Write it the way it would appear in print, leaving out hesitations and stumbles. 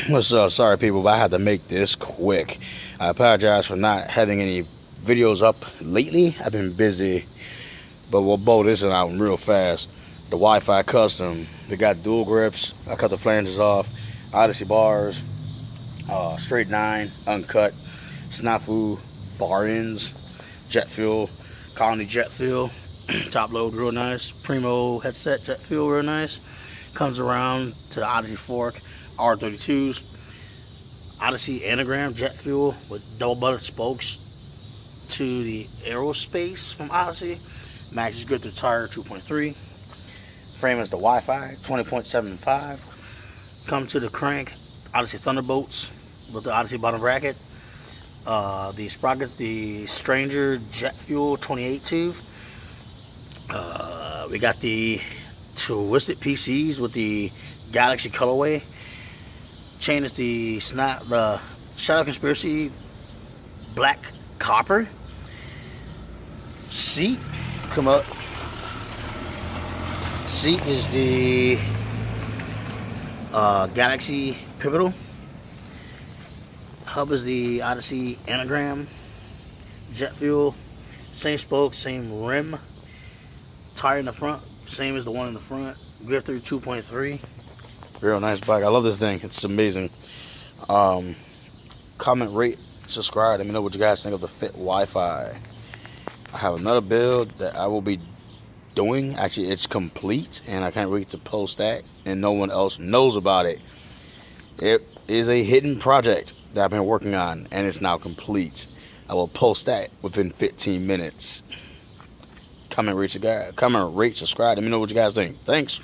What's up? Sorry, people, but I had to make this quick. I apologize for not having any videos up lately. I've been busy, but we'll blow this one out real fast. The Wi-Fi custom. They got dual grips. I cut the flanges off. Odyssey bars. Straight 9, uncut. Snafu bar ends. Jet fuel. Colony jet fuel. Top load real nice. Primo headset jet fuel real nice. Comes around to the Odyssey fork. R32s, Odyssey anagram jet fuel with double butted spokes to the aerospace from Odyssey. Matches good through tire 2.3. Frame is the Wi-Fi 20.75. Come to the crank, Odyssey Thunderbolts with the Odyssey bottom bracket. The sprockets, the Stranger jet fuel 28 tube. We got the Twisted PCs with the Galaxy colorway. Chain is the Shadow Conspiracy black copper. Seat, come up. Seat is the Galaxy Pivotal. Hub is the Odyssey anagram. Jet fuel, same spoke, same rim. Tire in the front, same as the one in the front. Grip through 2.3. Real nice bike. I love this thing. It's amazing. Comment, rate, subscribe. Let me know what you guys think of the Fit Wi-Fi. I have another build that I will be doing. Actually, it's complete, and I can't wait to post that, and no one else knows about it. It is a hidden project that I've been working on, and it's now complete. I will post that within 15 minutes. Comment, rate, subscribe. Let me know what you guys think. Thanks.